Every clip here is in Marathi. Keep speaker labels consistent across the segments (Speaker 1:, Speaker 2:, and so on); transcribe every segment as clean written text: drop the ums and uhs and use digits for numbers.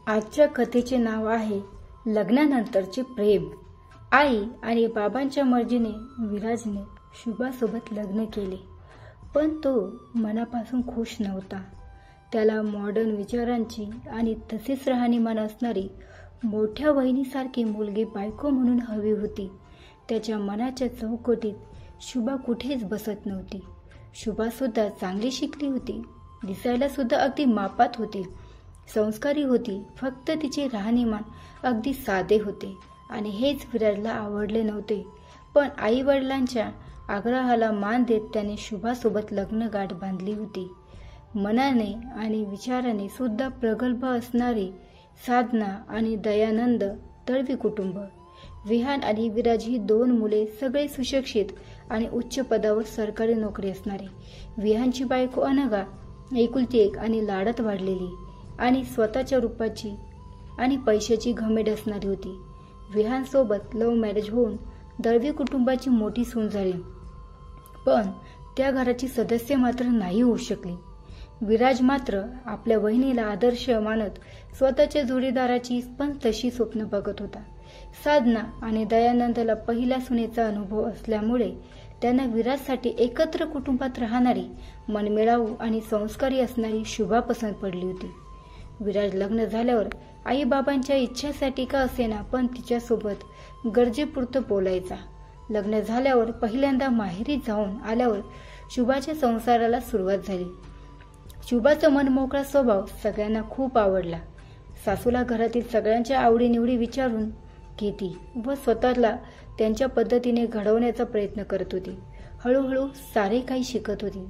Speaker 1: आजच्या कथेचे नाव आहे लग्नानंतरचे प्रेम। आई आणि बाबांच्या मर्जीने विराजने शुभासोबत लग्न केले, पण तो मनापासून खुश नव्हता। त्याला मॉडर्न विचारांची आणि तसेच राहणीमान असणारी मोठ्या वहिनीसारखी मुलगी बायको म्हणून हवी होती। त्याच्या मनाच्या चौकटीत शुभा कुठेच बसत नव्हती। शुभा सुद्धा चांगली शिकली होती, दिसायला सुद्धा अगदी मापात होती, संस्कारी होती, फक्त तिचे राहणीमान अगदी साधे होते आणि हेच विराजला आवडले नव्हते। पण आई वडिलांच्या आग्रहाला मान देत त्याने शुभासोबत लग्नगाठ बांधली होती। मनाने आणि विचाराने सुद्धा प्रगल्भ असणारी साधना आणि दयानंद दळवी कुटुंब। विहान आणि विराज ही दोन मुले, सगळे सुशिक्षित आणि उच्च पदावर सरकारी नोकरी असणारे। विहानची बायको अनघा एकुलती एक आणि लाडात वाढलेली आणि स्वतःच्या रूपाची आणि पैशाची घमेड असणारी होती। विहान सोबत लव्ह मॅरेज होऊन दळवी कुटुंबाची मोठी सून झाली, पण त्या घराची सदस्य मात्र नाही होऊ शकली। विराज मात्र आपल्या वहिनीला आदर्श मानत स्वतःच्या जोडीदाराची पण तशी स्वप्न बघत होता। साधना आणि दयानंदला पहिल्या सुनेचा अनुभव असल्यामुळे त्यांना विराजसाठी एकत्र कुटुंबात राहणारी, मनमिळावू आणि संस्कारी असणारी शुभा पसंत पडली होती। विराज लग्न झाल्यावर आई बाबांच्या इच्छासाठी का असेना पण तिच्यासोबत गरजेपुरतं बोलायचा। लग्न झाल्यावर पहिल्यांदा माहेरी जाऊन आल्यावर शुभाच्या संसाराला सुरुवात झाली। शुभाचा मनमोकळा स्वभाव सगळ्यांना खूप आवडला। सासूला घरातील सगळ्यांच्या आवडीनिवडी विचारून घेती व स्वतःला त्यांच्या पद्धतीने घडवण्याचा प्रयत्न करत होती। हळूहळू सारे काही शिकत होती।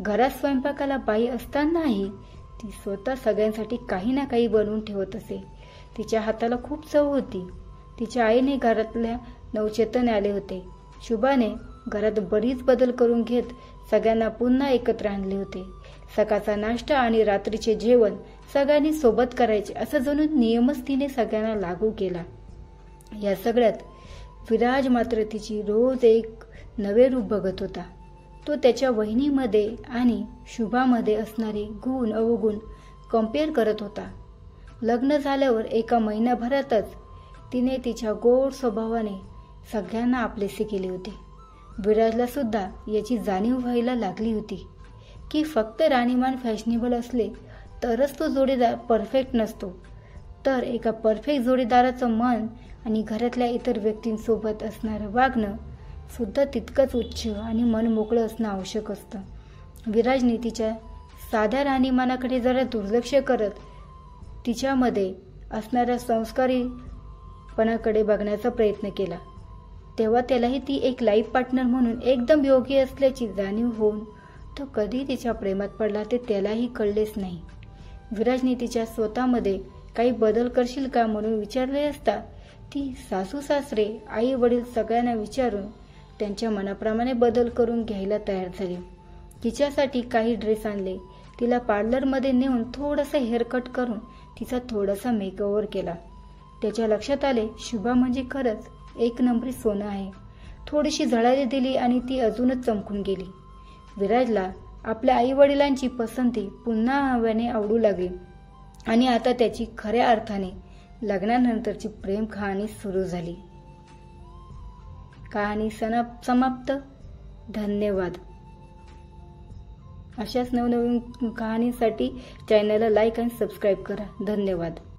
Speaker 1: घरात स्वयंपाकाला बाई असतानाही ती स्वतः सगळ्यांसाठी काही ना काही बनवून ठेवत असे। तिच्या हाताला खूप चव होती। तिच्या आईने घरातल्या नवचेतन आले होते। शुभाने घरात बरीच बदल करून घेत सगळ्यांना पुन्हा एकत्र आणले होते। सकाळचा नाश्ता आणि रात्रीचे जेवण सगळ्यांनी सोबत करायचे असा जणू नियमच तिने सगळ्यांना लागू केला। या सगळ्यात विराज मात्र तिची रोज एक नवे रूप बघत होता। तो त्याच्या वहिनीमध्ये आणि शुभामध्ये असणारे गुण अवगुण कम्पेअर करत होता। लग्न झाल्यावर एका महिन्याभरातच तिने तिच्या गोड स्वभावाने सगळ्यांना आपलेसे केले होते। विराजला सुद्धा याची जाणीव व्हायला लागली होती की फक्त राहणीमान फॅशनेबल असले तरच तो जोडीदार परफेक्ट नसतो, तर एका परफेक्ट जोडीदाराचं मन आणि घरातल्या इतर व्यक्तींसोबत असणारं वागणं सुद्धा तितकंच उच्च आणि मन मोकळं असणं आवश्यक असतं। विराजने तिच्या साध्या राहणीमानाकडे जरा दुर्लक्ष करत तिच्यामध्ये असणाऱ्या संस्कारीपणाकडे बघण्याचा प्रयत्न केला। तेव्हा त्यालाही ती एक लाईफ पार्टनर म्हणून एकदम योग्य असल्याची जाणीव होऊन तो कधी तिच्या प्रेमात पडला ते त्यालाही कळलेच नाही। विराजने तिच्या स्वतःमध्ये काही बदल करशील का म्हणून विचारले असता ती सासू सासरे आई वडील सगळ्यांना विचारून त्यांच्या मनाप्रमाणे बदल करून घ्यायला तयार झाली। तिच्यासाठी काही ड्रेस आणले, तिला पार्लरमध्ये नेऊन थोडासा हेअरकट करून तिचा थोडासा मेकओव्हर केला। त्याच्या लक्षात आले शुभा म्हणजे खरंच एक नंबरी सोनं आहे। थोडीशी झळाळी दिली आणि ती अजूनच चमकून गेली। विराजला आपल्या आई वडिलांची पसंती पुन्हा नव्याने आवडू लागली आणि आता त्याची खऱ्या अर्थाने लग्नानंतरची प्रेम कहाणी सुरू झाली। कहाणी समाप्त। धन्यवाद। अशाच नवनवीन कहाणींसाठी चॅनलला लाईक आणि सबस्क्राईब करा। धन्यवाद।